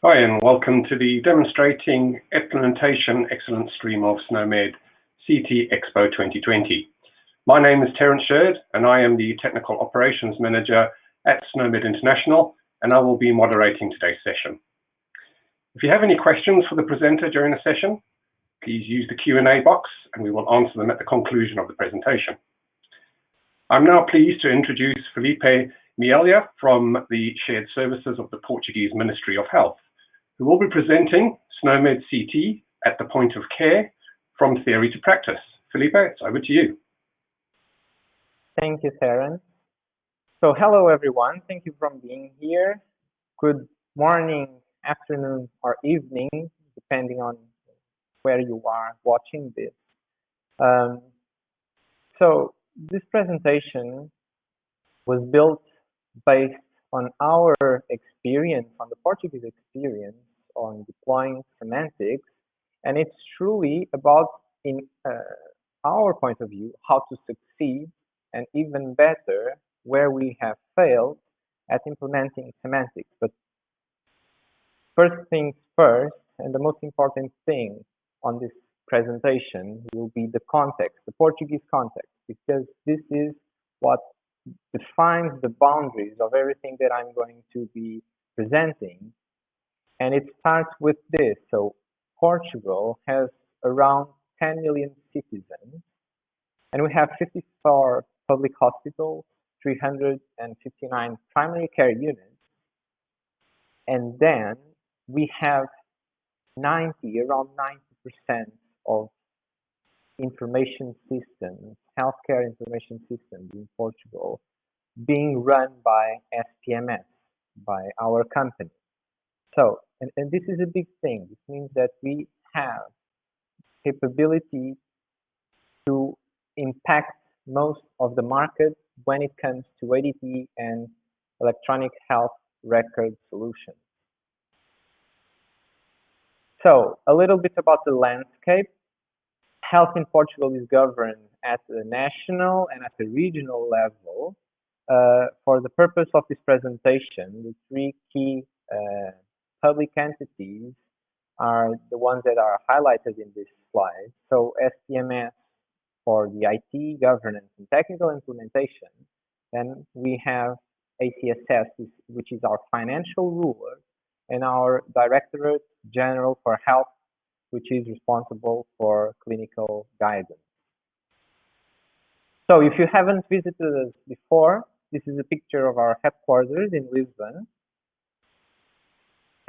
Hi, and welcome to the Demonstrating Implementation Excellence stream of SNOMED CT Expo 2020. My name is Terence Sherd, and I am the Technical Operations Manager at SNOMED International, and I will be moderating today's session. If you have any questions for the presenter during the session, please use the Q&A box, and we will answer them at the conclusion of the presentation. I'm now pleased to introduce Filipe Mealha from the Shared Services of the Portuguese Ministry of Health, who will be presenting SNOMED CT at the point of care from theory to practice. Filipe, it's over to you. Thank you, Terence. So hello, everyone. Thank you for being here. Good morning, afternoon, or evening, depending on where you are watching this. So this presentation was built based on our experience, on the Portuguese experience on deploying semantics, and it's truly about, in our point of view, how to succeed, and even better, where we have failed at implementing semantics. But first things first, and the most important thing on this presentation will be the context, the Portuguese context, because this is what defines the boundaries of everything that I'm going to be presenting. And it starts with this. So Portugal has around 10 million citizens, and we have 54 public hospitals, 359 primary care units, and then we have around 90% of information systems, healthcare information systems in Portugal being run by SPMS, by our company. So, and this is a big thing. This means that we have capability to impact most of the market when it comes to ADT and electronic health record solutions. So, a little bit about the landscape. Health in Portugal is governed at the national and at the regional level. For the purpose of this presentation, the three key public entities are the ones that are highlighted in this slide. So SPMS for the IT, governance, and technical implementation. Then we have ACSS, which is our financial ruler, and our Directorate General for Health, which is responsible for clinical guidance. So if you haven't visited us before, this is a picture of our headquarters in Lisbon.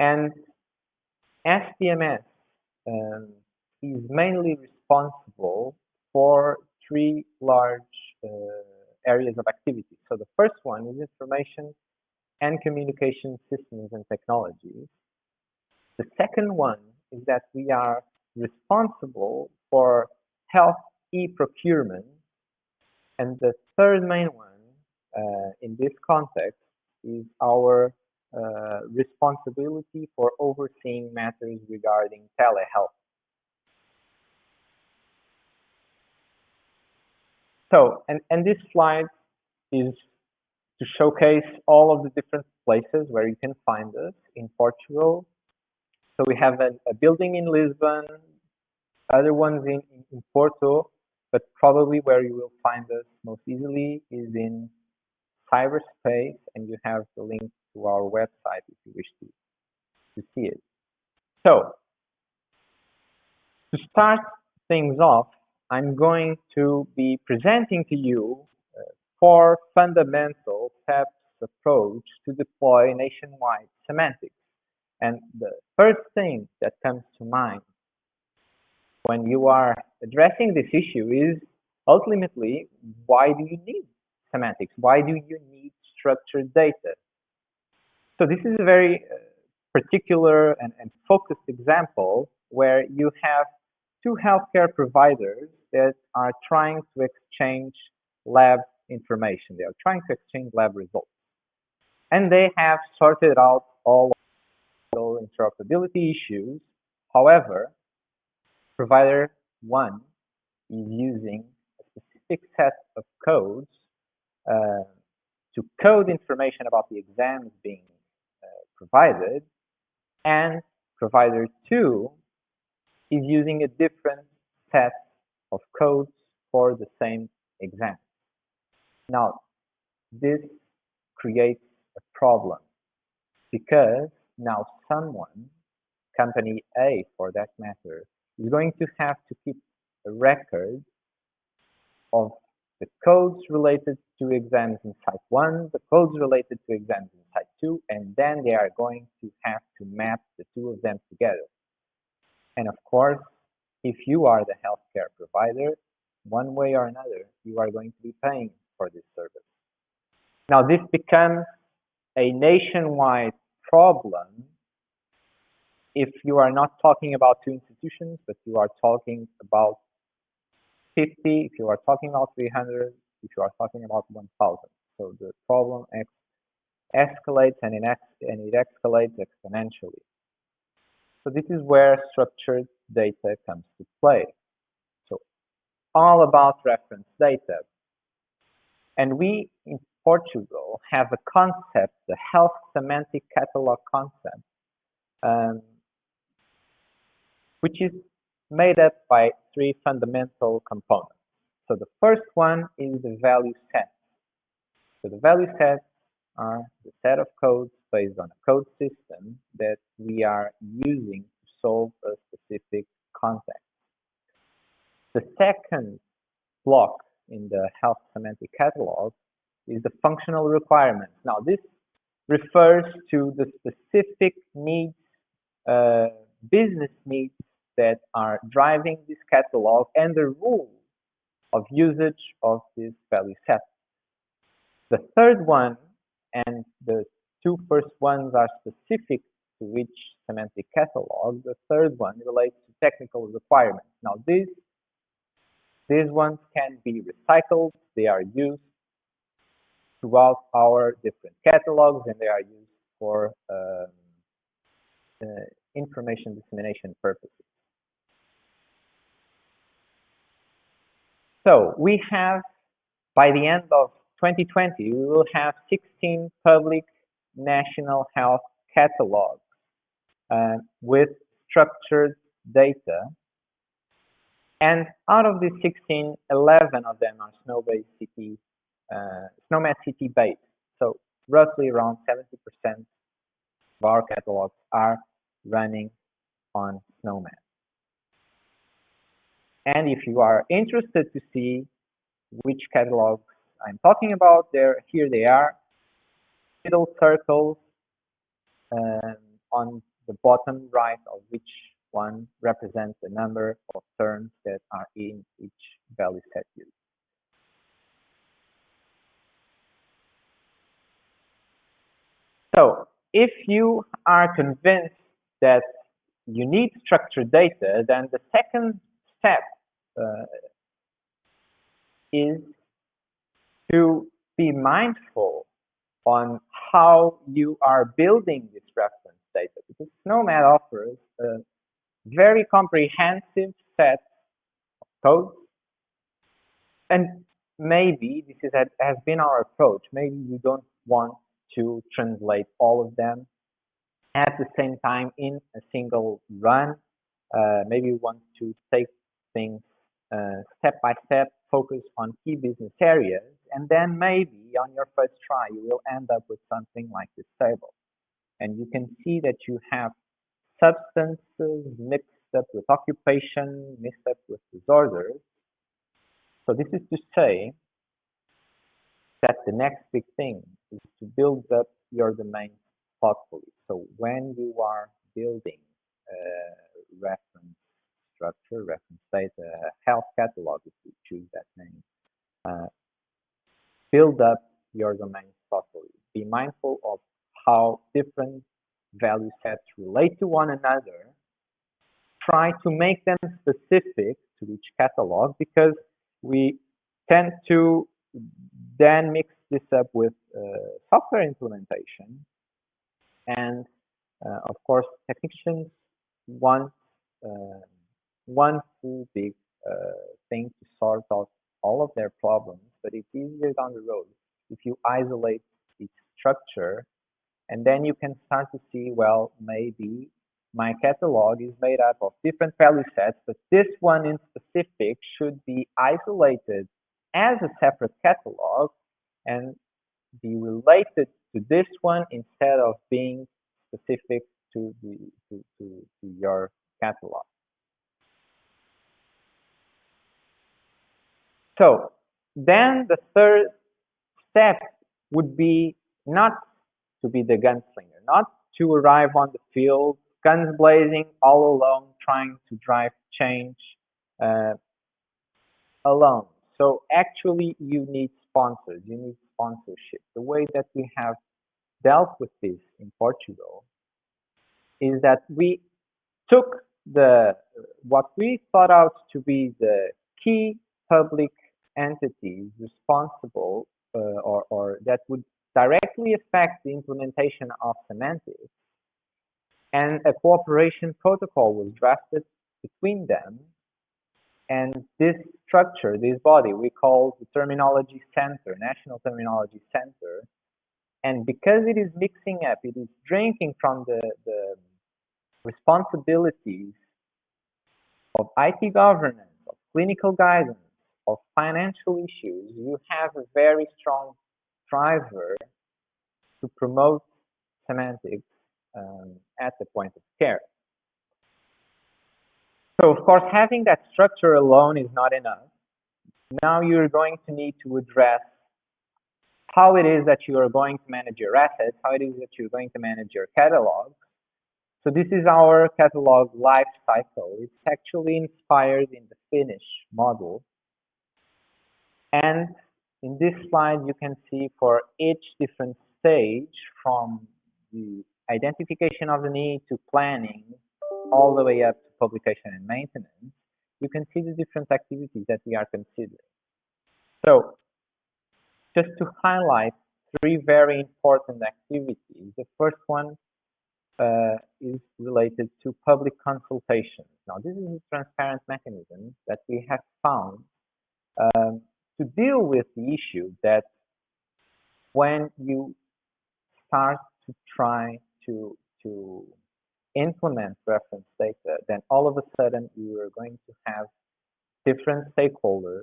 And SPMS is mainly responsible for three large areas of activity. So the first one is information and communication systems and technologies. The second one is that we are responsible for health e-procurement. And the third main one in this context is our responsibility for overseeing matters regarding telehealth. So, and this slide is to showcase all of the different places where you can find us in Portugal. So we have a building in Lisbon, other ones in Porto, but probably where you will find us most easily is in cyberspace, and you have the link to our website if you wish to see it. So, to start things off, I'm going to be presenting to you 4 fundamental steps approach to deploy nationwide semantics. And the first thing that comes to mind when you are addressing this issue is ultimately, why do you need semantics? Why do you need structured data? So this is a very particular and focused example where you have 2 healthcare providers that are trying to exchange lab information. They are trying to exchange lab results. And they have sorted out all interoperability issues. However, provider 1 is using a specific set of codes to code information about the exams being provided, and provider 2 is using a different set of codes for the same exam. Now, this creates a problem because now someone, company A for that matter, is going to have to keep a record of the codes related to exams in Site 1, the codes related to exams in Site 2, and then they are going to have to map the two of them together. And of course, if you are the healthcare provider, one way or another, you are going to be paying for this service. Now, this becomes a nationwide problem if you are not talking about 2 institutions, but you are talking about 50, if you are talking about 300, if you are talking about 1,000. So the problem escalates and it escalates exponentially. So this is where structured data comes to play. So all about reference data. And we in Portugal have a concept, the health semantic catalog concept, which is made up by 3 fundamental components. So the first one is the value set. So the value sets are the set of codes based on a code system that we are using to solve a specific context. The second block in the health semantic catalog is the functional requirements. Now this refers to the specific needs, business needs that are driving this catalog and the rules of usage of this value set. The third one, and the 2 first ones are specific to each semantic catalog. The third one relates to technical requirements. Now these ones can be recycled. They are used throughout our different catalogs and they are used for information dissemination purposes. So we have, by the end of 2020, we will have 16 public national health catalogs with structured data. And out of these 16, 11 of them are SNOMED CT based. So roughly around 70% of our catalogs are running on SNOMED. And if you are interested to see which catalogs I'm talking about, here they are, little circles on the bottom right of which one represents the number of terms that are in each value set used. So if you are convinced that you need structured data, then the second step is to be mindful on how you are building this reference data, because SNOMED offers a very comprehensive set of codes, and maybe this has been our approach. Maybe you don't want to translate all of them at the same time in a single run. Maybe you want to take things step by step, focus on key business areas, and then maybe on your first try you will end up with something like this table. And you can see that you have substances mixed up with occupation, mixed up with disorders. So this is to say that the next big thing is to build up your domain thoughtfully. So when you are building reference structure, reference data, health catalog, if you choose that name, build up your domain thoughtfully. Be mindful of how different value sets relate to one another. Try to make them specific to each catalog, because we tend to then mix this up with software implementation. And of course, technicians want one full big thing to sort out all of their problems, but it's easier down the road if you isolate each structure, and then you can start to see, well, maybe my catalog is made up of different value sets, but this one in specific should be isolated as a separate catalog and be related to this one instead of being specific to your catalog. So then the third step would be not to be the gunslinger, not to arrive on the field, guns blazing, all alone, trying to drive change alone. So actually you need sponsors, you need sponsorship. The way that we have dealt with this in Portugal is that we took what we thought out to be the key public entities responsible or that would directly affect the implementation of semantics, and a cooperation protocol was drafted between them. And this structure, this body, we call the Terminology Center, National Terminology Center. And because it is mixing up, it is drinking from the responsibilities of IT governance, of clinical guidance, of financial issues, you have a very strong driver to promote semantics at the point of care. So, of course, having that structure alone is not enough. Now you're going to need to address how it is that you are going to manage your assets, how it is that you're going to manage your catalog. So this is our catalog life cycle. It's actually inspired in the Finnish model. And in this slide, you can see for each different stage, from the identification of the need to planning, all the way up to publication and maintenance, you can see the different activities that we are considering. So just to highlight three very important activities, the first one is related to public consultations. Now, this is a transparent mechanism that we have found to deal with the issue that when you start to try to implement reference data, then all of a sudden you are going to have different stakeholders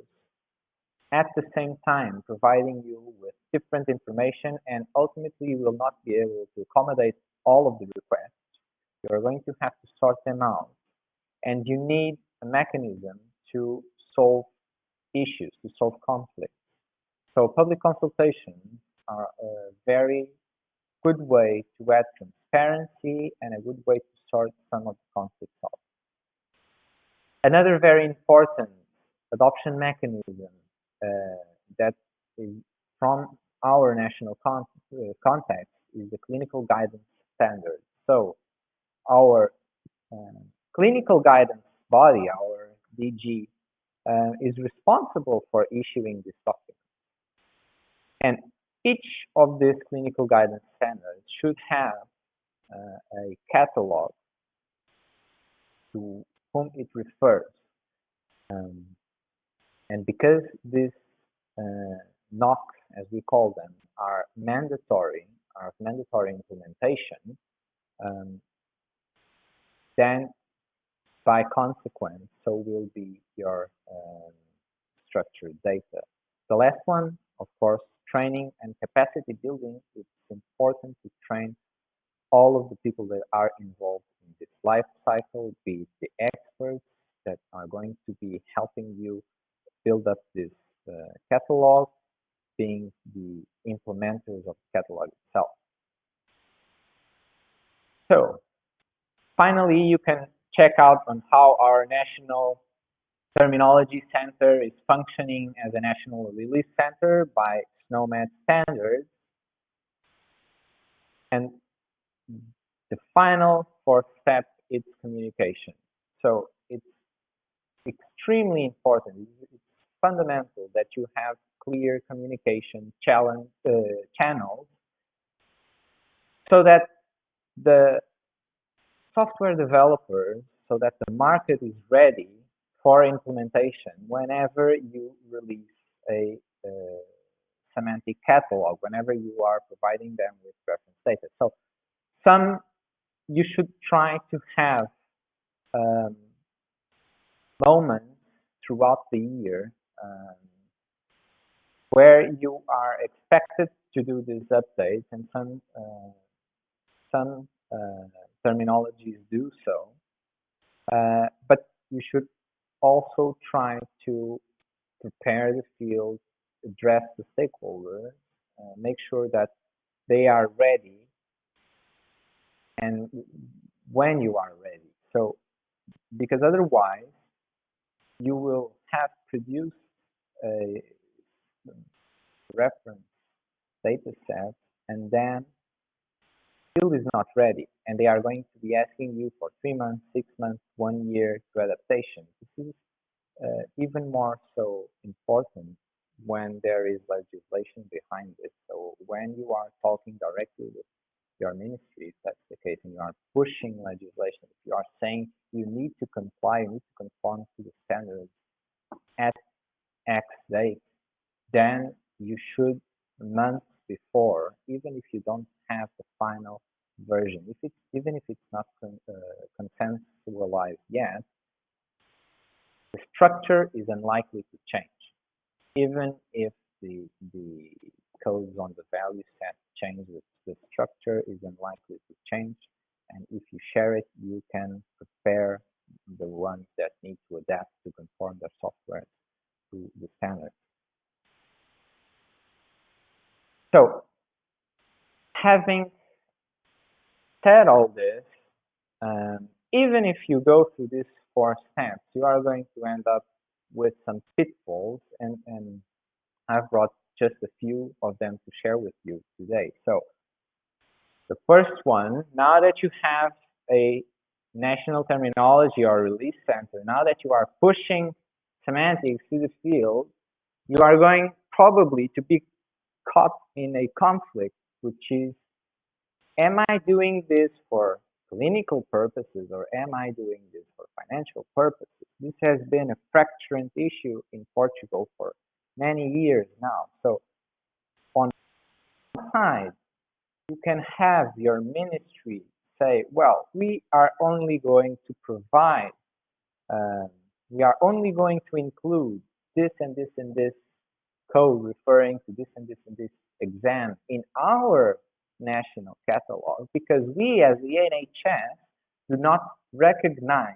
at the same time providing you with different information, and ultimately you will not be able to accommodate all of the requests. You are going to have to sort them out, and you need a mechanism to solve issues, to solve conflicts. So public consultations are a very good way to add transparency and a good way to sort some of the conflicts out. Another very important adoption mechanism that is from our national context is the clinical guidance standard. So our clinical guidance body, our DG, is responsible for issuing this document. And each of these clinical guidance standards should have a catalog to whom it refers. And because these NOCs, as we call them, are mandatory implementation, then by consequence, so will be your structured data. The last one, of course, training and capacity building. It's important to train all of the people that are involved in this life cycle, be it the experts that are going to be helping you build up this catalog, being the implementers of the catalog itself. So finally, you can check out on how our National Terminology Center is functioning as a national release center by SNOMED standards. And the final fourth step is communication. So it's extremely important, it's fundamental that you have clear communication channels so that the software developers, so that the market is ready for implementation whenever you release a semantic catalog, whenever you are providing them with reference data. So some you should try to have moments throughout the year where you are expected to do these updates, and some terminologies do so. But you should also try to prepare the field, address the stakeholders, make sure that they are ready and when you are ready. So, because otherwise you will have produced a reference data set and then field is not ready, and they are going to be asking you for 3 months, 6 months, 1 year to adaptation. This is even more so important when there is legislation behind it. So when you are talking directly with your ministry, if that's the case, and you are pushing legislation, if you are saying you need to comply, you need to conform to the standards at X date, then you should months before, even if you don't have the final version, even if it's not consensualized yet, the structure is unlikely to change. Even if the codes on the value set change, the structure is unlikely to change. And if you share it, you can prepare the ones that need to adapt to conform their software to the standards. So, having said all this, even if you go through these 4 steps, you are going to end up with some pitfalls, and I've brought just a few of them to share with you today. So, the first one, now that you have a national terminology or release center, now that you are pushing semantics to the field, you are going probably to be caught in a conflict, which is, am I doing this for clinical purposes or am I doing this for financial purposes? This has been a fracturant issue in Portugal for many years now. So on one side, you can have your ministry say, well, we are only going to provide, we are only going to include this and this and this code referring to this and this and this exam in our national catalog, because we as the NHS do not recognize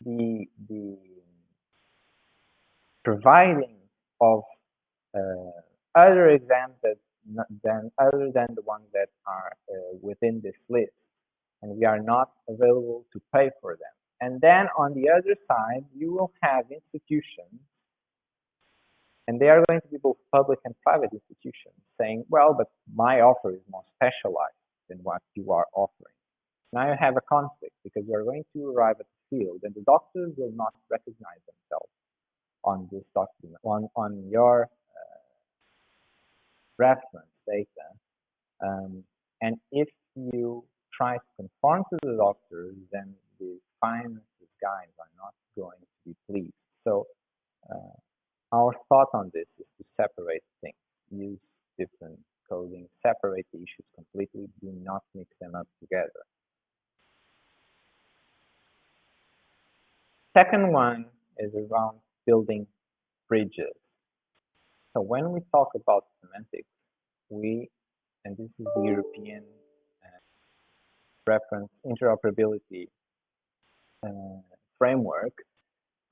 the providing of other exams other than the ones that are within this list, and we are not available to pay for them. And then on the other side, you will have institutions, and they are going to be both public and private institutions, saying, well, but my offer is more specialized than what you are offering. Now you have a conflict, because you are going to arrive at the field, and the doctors will not recognize themselves on this document, on your reference data. And if you try to conform to the doctors, then the finances guys are not going to be pleased. So our thought on this is to separate things, use different coding, separate the issues completely, do not mix them up together. Second one is around building bridges. So when we talk about semantics, and this is the European reference interoperability framework.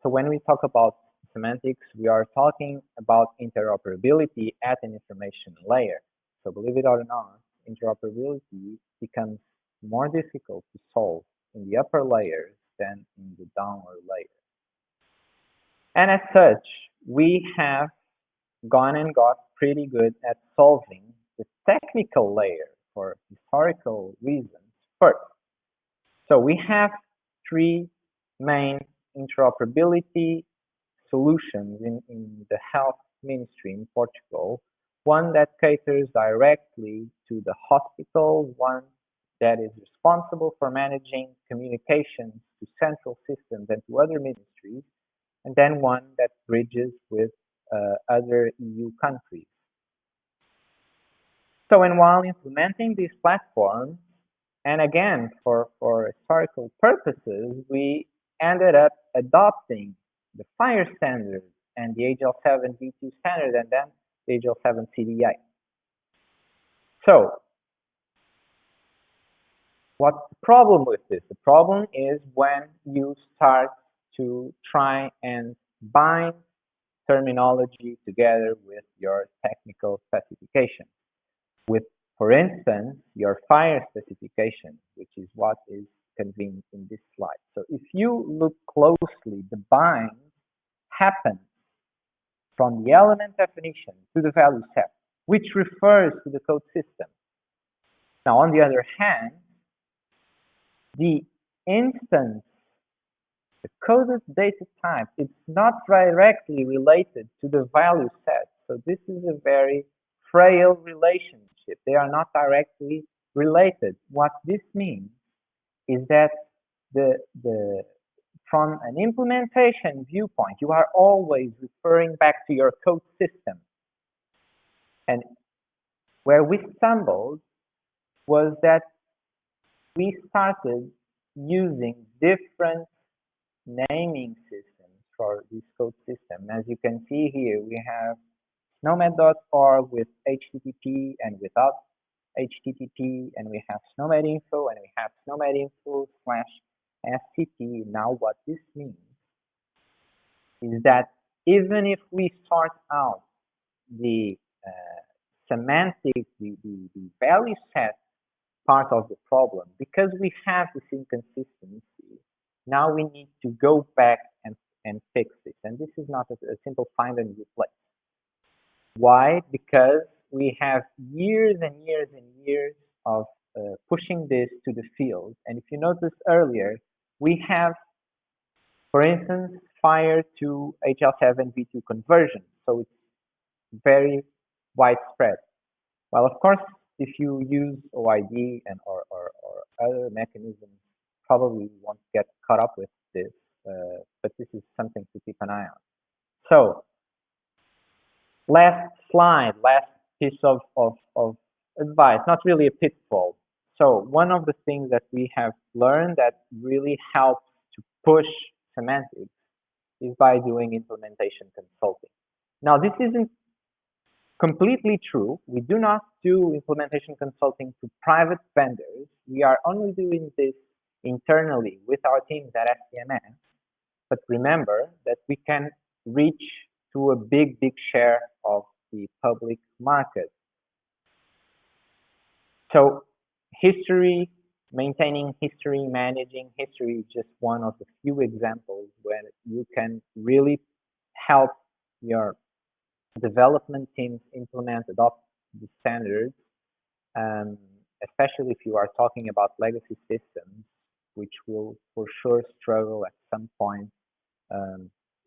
So when we talk about semantics, we are talking about interoperability at an information layer. So believe it or not, interoperability becomes more difficult to solve in the upper layers than in the downward layers. And as such, we have gone and got pretty good at solving the technical layer for historical reasons first. So we have 3 main interoperability solutions in the health ministry in Portugal. One that caters directly to the hospital, one that is responsible for managing communications to central systems and to other ministries, and then one that bridges with other EU countries. So, and while implementing these platforms, and again, for historical purposes, we ended up adopting the FHIR standard and the HL7 V2 standard, and then the HL7 CDI. So, what's the problem with this? The problem is when you start to try and bind terminology together with your technical specification. With, for instance, your FHIR specification, which is what is contained in this slide. So if you look closely, the bind happens from the element definition to the value set, which refers to the code system. Now, on the other hand, the instance, the coded data type, it's not directly related to the value set. So this is a very frail relationship. They are not directly related. What this means is that from an implementation viewpoint, you are always referring back to your code system. And where we stumbled was that we started using different naming systems for this code system. As you can see here, we have SNOMED.org with HTTP and without HTTP, and we have SNOMED.info, and we have SNOMED.info/STP. Now, what this means is that even if we sort out the semantic, the value set part of the problem, because we have this inconsistency, now we need to go back and fix this. And this is not a simple find and replace. Why? Because we have years and years and years of pushing this to the field. And if you noticed earlier, we have, for instance, FHIR to HL7 V2 conversion. So it's very widespread. Well, of course, if you use OID and or other mechanisms, probably won't get caught up with this, but this is something to keep an eye on. So, last slide, last piece of advice, not really a pitfall. So, one of the things that we have learned that really helps to push semantics is by doing implementation consulting. Now, this isn't completely true. We do not do implementation consulting to private vendors. We are only doing this internally with our teams at SPMS. But remember that we can reach to a big share of the public market. So history, maintaining history, managing history is just one of the few examples where you can really help your development teams implement, adopt the standards, especially if you are talking about legacy systems, which will for sure struggle at some point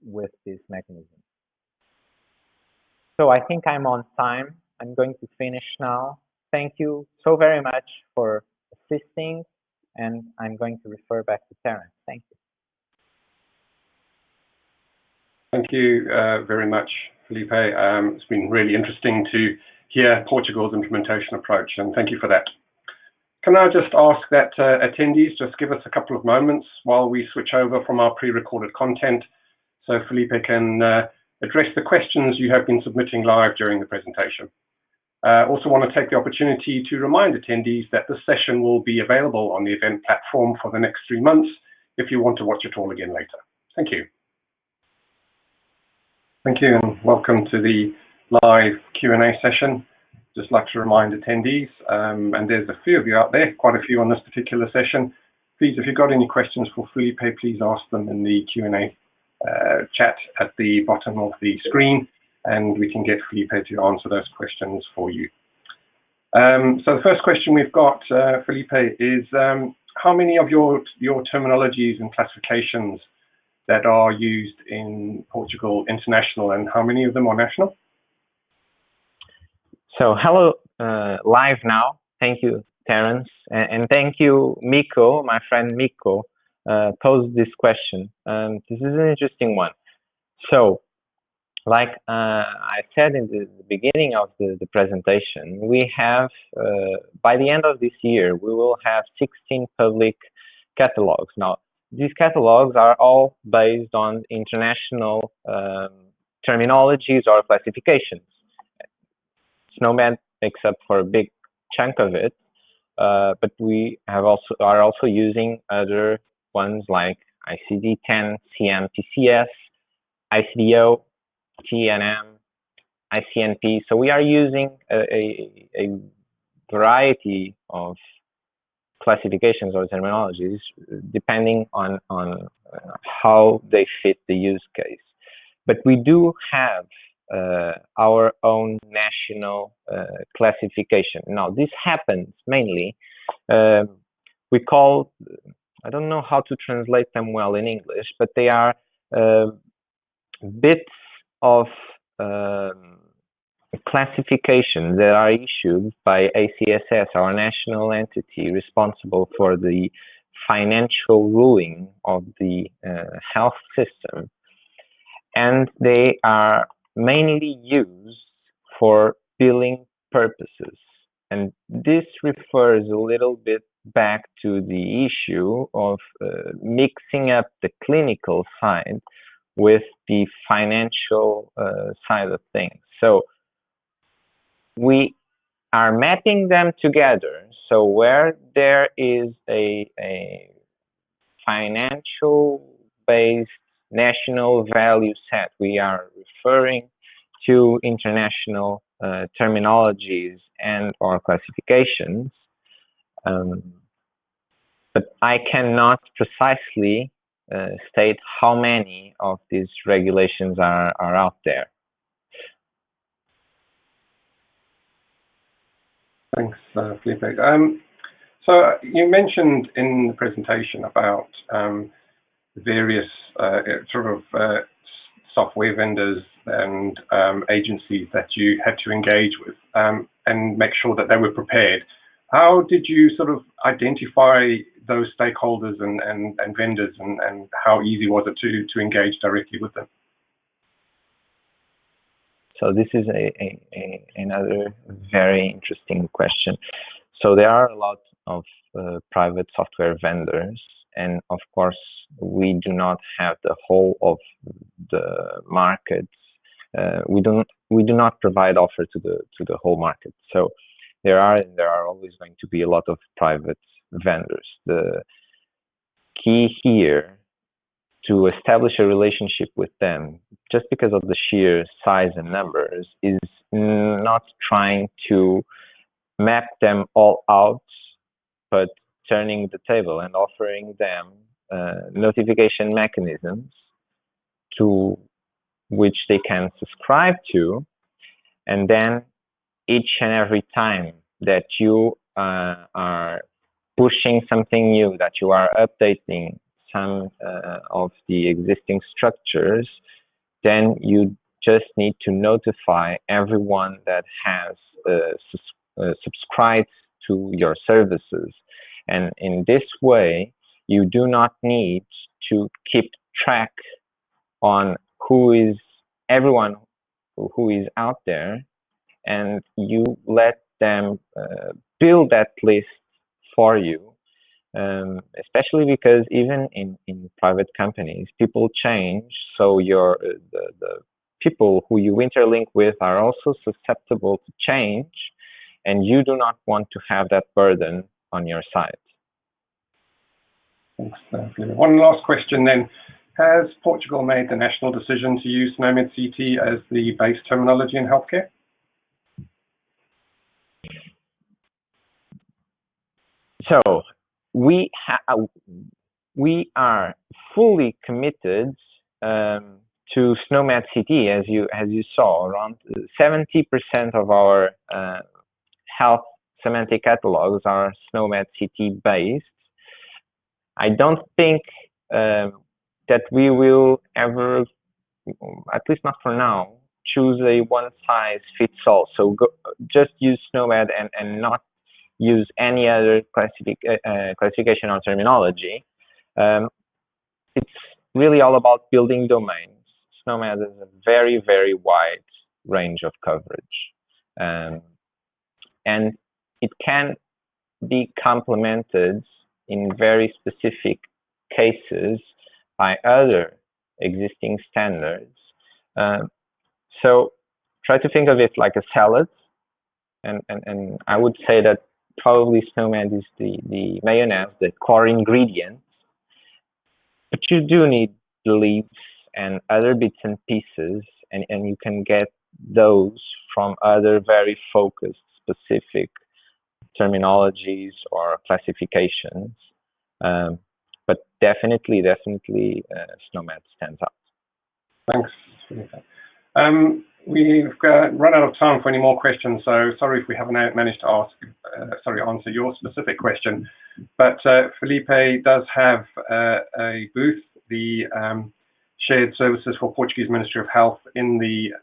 with this mechanism. So I think I'm on time. I'm going to finish now. Thank you so very much for assisting, and I'm going to refer back to Terence. Thank you. Thank you very much, Filipe. It's been really interesting to hear Portugal's implementation approach, and thank you for that. Can I just ask that attendees just give us a couple of moments while we switch over from our pre-recorded content so Filipe can address the questions you have been submitting live during the presentation. Also want to take the opportunity to remind attendees that the session will be available on the event platform for the next 3 months if you want to watch it all again later. Thank you. Thank you, and welcome to the live Q&A session. Just like to remind attendees, and there's a few of you out there, quite a few on this particular session. Please, if you've got any questions for Filipe, please ask them in the Q&A chat at the bottom of the screen, and we can get Filipe to answer those questions for you. So the first question we've got, Filipe, is how many of your terminologies and classifications that are used in Portugal international, and how many of them are national? So hello, live now. Thank you, Terence, and thank you, Miko, my friend Miko, posed this question. This is an interesting one. So Like I said in the beginning of the presentation, we have, by the end of this year, we will have 16 public catalogs. Now, these catalogs are all based on international terminologies or classifications. SNOMED makes up for a big chunk of it, but we are also using other ones like ICD-10, CM-TCS, ICDO, TNM, ICNP. So we are using a variety of classifications or terminologies depending on how they fit the use case. But we do have our own national classification. Now, this happens mainly, we call, I don't know how to translate them well in English, but they are bits of classification that are issued by ACSS, our national entity responsible for the financial ruling of the health system. And they are mainly used for billing purposes. And this refers a little bit back to the issue of mixing up the clinical side with the financial side of things. So we are mapping them together. So where there is a financial based national value set, we are referring to international terminologies and or classifications. But I cannot precisely state how many of these regulations are out there. Thanks, Filipe. So you mentioned in the presentation about various software vendors and agencies that you had to engage with and make sure that they were prepared. How did you sort of identify those stakeholders and vendors, and how easy was it to engage directly with them? So this is another very interesting question. So there are a lot of private software vendors, and of course we do not have the whole of the market. We do not provide offer to the whole market. So there are always going to be a lot of private vendors. The key here to establish a relationship with them, just because of the sheer size and numbers, is not trying to map them all out, but turning the table and offering them notification mechanisms to which they can subscribe to, and then each and every time that you are pushing something new, that you are updating some of the existing structures, then you just need to notify everyone that has subscribed to your services. And in this way, you do not need to keep track on everyone who is out there, and you let them build that list for you. Especially because even in private companies, people change. So the people who you interlink with are also susceptible to change, and you do not want to have that burden on your side. Thanks, Filipe. One last question then. Has Portugal made the national decision to use SNOMED CT as the base terminology in healthcare? So we are fully committed to SNOMED CT. As you saw, around 70% of our health semantic catalogs are SNOMED CT based. I don't think that we will ever, at least not for now, choose a one-size-fits-all. So just use SNOMED and not use any other classification or terminology. It's really all about building domains. SNOMED has a very, very wide range of coverage. And it can be complemented in very specific cases by other existing standards. So try to think of it like a salad. And I would say that probably SNOMED is the mayonnaise, the core ingredient. But you do need the leaves and other bits and pieces, and you can get those from other very focused, specific terminologies or classifications. But definitely, SNOMED stands out. Thanks, Filipe. We've run out of time for any more questions, so sorry if we haven't managed to answer your specific question. But Filipe does have a booth, the Shared Services for Portuguese Ministry of Health, in the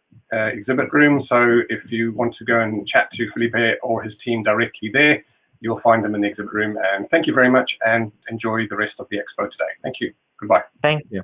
exhibit room. So if you want to go and chat to Filipe or his team directly there, you'll find them in the exhibit room. And thank you very much, and enjoy the rest of the expo today. Thank you. Goodbye. Thank you.